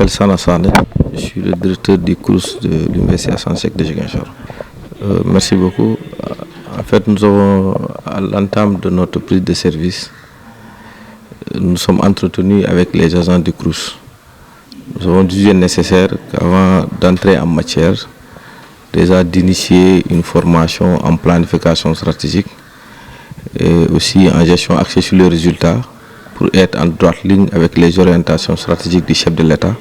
m'appelle Sana Sane, je suis le directeur du CROUS de l'Université Assane Seck de Ziguinchor. Merci beaucoup. En fait, nous avons, à l'entame de notre prise de service, nous sommes entretenus avec les agents du CROUS. Nous avons jugé nécessaire qu'avant d'entrer en matière, déjà d'initier une formation en planification stratégique et aussi en gestion axée sur les résultats pour être en droite ligne avec les orientations stratégiques du chef de l'État,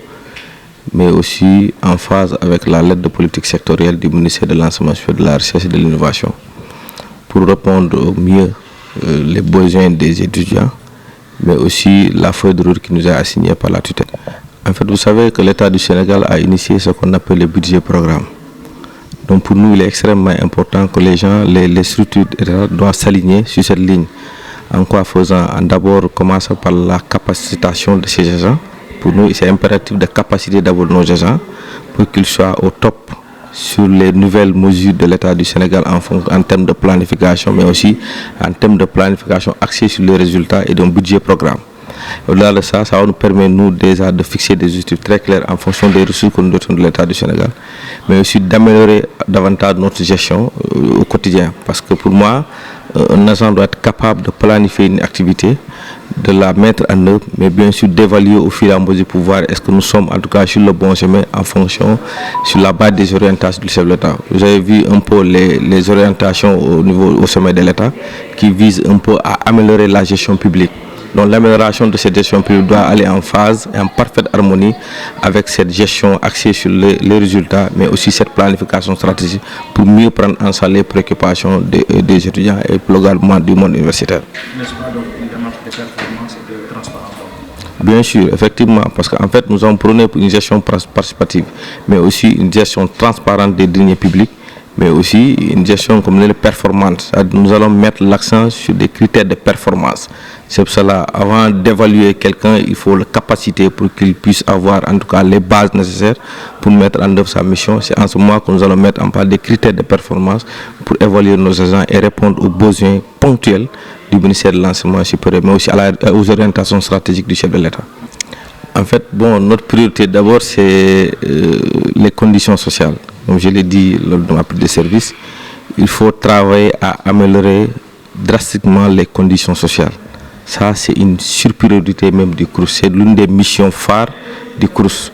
mais aussi en phase avec la lettre de politique sectorielle du ministère de l'Enseignement supérieur, de la Recherche et de l'Innovation, pour répondre au mieux les besoins des étudiants, mais aussi la feuille de route qui nous est assignée par la tutelle. En fait, vous savez que l'État du Sénégal a initié ce qu'on appelle le budget programme. Donc pour nous, il est extrêmement important que les gens, les structures doivent s'aligner sur cette ligne. En quoi faisant d'abord commencer par la capacitation de ces agents. Pour nous, c'est impératif de capaciter d'abord nos agents pour qu'ils soient au top sur les nouvelles mesures de l'État du Sénégal en termes de planification, mais aussi en termes de planification axée sur les résultats et d'un budget programme. Au-delà de ça, ça nous permet nous déjà de fixer des objectifs très clairs en fonction des ressources que nous dotons de l'État du Sénégal, mais aussi d'améliorer davantage notre gestion au quotidien. Parce que pour moi, un agent doit être capable de planifier une activité, de la mettre en œuvre, mais bien sûr d'évaluer au fur et à mesure pour voir est-ce que nous sommes en tout cas sur le bon chemin en fonction, sur la base des orientations du chef de l'État. Vous avez vu un peu les orientations au sommet de l'État qui visent un peu à améliorer la gestion publique. Donc l'amélioration de cette gestion publique doit aller en phase et en parfaite harmonie avec cette gestion axée sur les résultats, mais aussi cette planification stratégique pour mieux prendre en charge les préoccupations des étudiants et plus globalement du monde universitaire. N'est-ce pas donc une démarche de performance et de transparence? Bien sûr, effectivement, parce qu'en fait nous avons prôné pour une gestion participative, mais aussi une gestion transparente des deniers publics, mais aussi une gestion comme les performances. Nous allons mettre l'accent sur des critères de performance. C'est pour cela, avant d'évaluer quelqu'un, il faut le capaciter pour qu'il puisse avoir en tout cas les bases nécessaires pour mettre en œuvre sa mission. C'est en ce moment que nous allons mettre en place des critères de performance pour évaluer nos agents et répondre aux besoins ponctuels du ministère de l'Enseignement supérieur, mais aussi aux orientations stratégiques du chef de l'État. En fait, bon, notre priorité d'abord, c'est les conditions sociales. Comme je l'ai dit lors de ma prise de service, il faut travailler à améliorer drastiquement les conditions sociales. Ça, c'est une surpriorité même du CROUS. C'est l'une des missions phares du CROUS.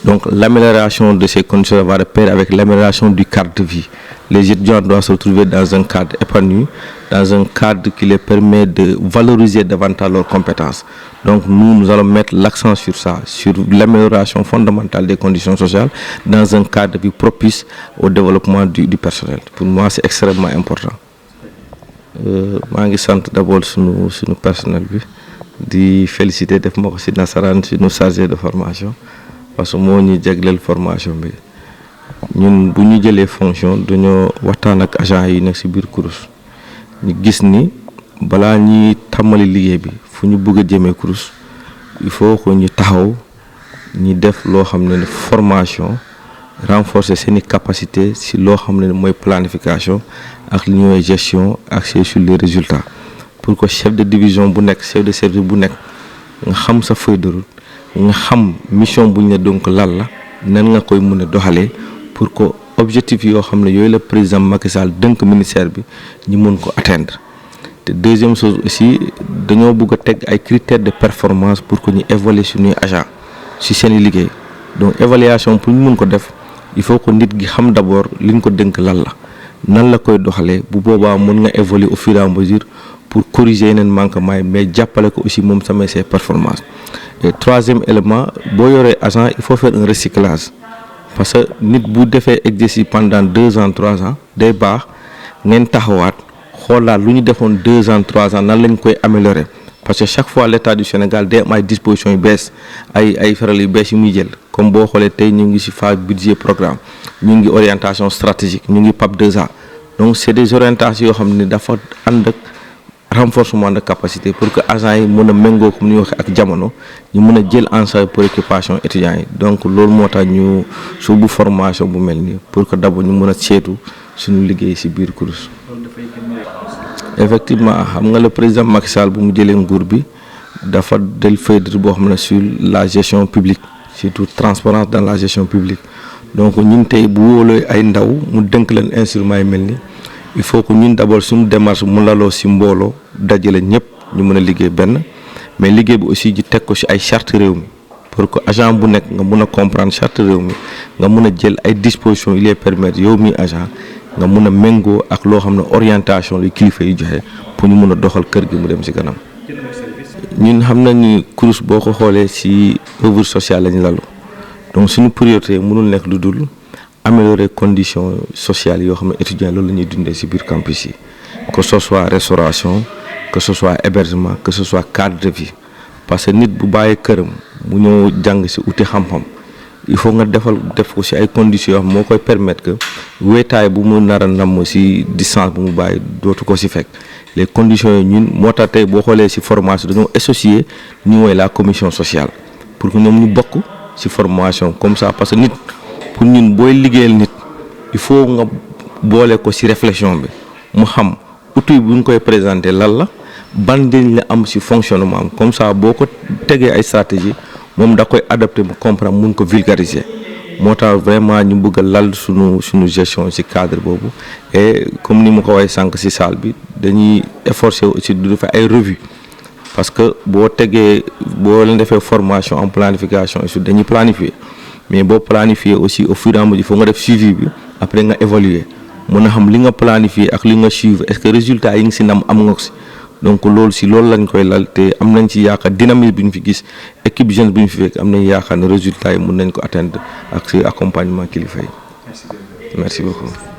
Donc, l'amélioration de ces conditions va de pair avec l'amélioration du cadre de vie. Les étudiants doivent se retrouver dans un cadre épanoui, dans un cadre qui les permet de valoriser davantage leurs compétences. Donc nous allons mettre l'accent sur ça, sur l'amélioration fondamentale des conditions sociales dans un cadre de vie propice au développement du personnel. Pour moi, c'est extrêmement important. Je suis d'abord sur nos personnel, de féliciter nos chargés de formation, parce que nous avons une formation. Ñun bu ñu jëlee fonction dañoo waxtaan ak agent yi nekk ci biir CROUS ñu gis ni balaa ñuy tàmbali liggéey bi fu ñu bëgg a jëmee CROUS il faut que ñu taxaw ñi def loo xam ne formation renforcer seeni capacité ci loo xam ne mooy planification ak li ñuy gestion axée sur les résultats pour que chef de division bu nekk chef de service bu nekk nga xam sa feuille de route nga xam mission bu ñu ne donc lan la nan nga koy mën a doxalee pour que objectif yoo xam ne yooyu le président Macky Sall dënk ministère bi ñu mën ko atteindre te deuxième chose aussi dañoo bëgg a teg ay critères de performance pour que ñu évaluer suñuy agent ci seen liggéey donc évaluation pour ñu mën ko def il faut que nit gi xam d'abord li ñu ko dënk lan la nan la koy doxalee bu boobaa mën nga évaluer au fur et à mesure pour corriger yeneen manquement yi mais jàppale ko aussi moom samay ses performances et troisième élément boo yoree agent il faut faire un recyclage. Parce que nit bu defee exercice pendant 2 ans 3 ans day baax ngeen taxawaat xoolaat lu ñu defoon 2 ans 3 ans nan lañ koy améliorer parce que chaque fois l'État du Sénégal day am ay dispositions yu bees ay faral yu bees yu muy jël comme boo xoolee tey ñu ngi ci phase budget programme ñu ngi orientation stratégique ñu ngi PAP 2A donc c'est des orientations yoo xam ne dafa ànd ak renforcement de capacité pour que agents yi mën a méngoo comme ni ñu waxee ak jamono ñu mën a jël en charge préoccupation étudiants yi donc loolu moo tax ñu suubu formation bu mel nii pour que d'abord ñu mën a seetu suñu liggéey ci biir CROUS. Effectivement xam nga le président Macky Sall bu mu jëlee nguur bi dafa del feuille de route boo xam ne sur la gestion publique surtout transparence dans la gestion publique. Donc ñun tey bu wóoloo ay ndaw mu dënk leen instruments yi mel ni il faut que ñun d'abord suñu démarche mu laloo si mbooloo dajale ñëpp ñu mën a liggéey benn mais liggéey bi aussi ji teg ko si ay charte réew mi pour que agent bu nekk nga mun a comprendre charte réew mi nga mun a jël ay dispositions yi lay permettre yow mi agent nga mun a méngoo ak loo xam ne orientation li kilifa yi joxe pour ñu mun a doxal kër gi mu dem si kanam. ñun xam nañu CROUS boo ko xoolee si œuvre sociale lañu lalu donc suñu priorité mënul nekk lu dul améliorer conditions sociales yoo xam ne étudiants loolu la ñuy dundee si biir campus yi que ce soit restauration que ce soit hébergement que ce soit cadre de vie parce que nit bu bàyyee këram mu ñëw jàng si uti xam-xam il faut nga def ko si ay conditions yoo xam moo koy permettre que wéetaay bu mu nar a namm si distance bu mu bàyyi dootu ko si fekk les conditions yi ñun moo tax tey boo xoolee si formation dañoo associé ñu mooy la commission sociale pour que ñoom ñu bokk si formation comme ça parce que nit pour ñun booy liggéeyal nit il faut nga boole ko si réflexion bi mu xam outil bu ñu koy présenter lan la ban njëriñ la am si fonctionnement am comme ça boo ko tegee ay stratégie moom da koy adapté mu comprendre mun ko vulgariser moo tax vraiment ñu bëgg a lal suñu gestion ci cadre boobu et comme ni ma ko waxee sànq ci salle bi dañuy efforcer aussi du def ay revue parce que boo leen defee formation en planification aussi dañuy planifier mais boo planifier aussi au fur et à mesure il faut nga def suivi bi après nga évaluer mën a xam li nga planifier ak li nga suivre est-ce que résultat yi nga ci nam am nga ko ci donc loolu si loolu lañ koy lal te am nañ ci yaakaar dynamisme bi ñu fi gis équipe jeune bi ñu fi fekk am nañ yaakaar ne résultat yi mën nañ ko atteindre ak si accompagnement kilifa yi. Merci beaucoup.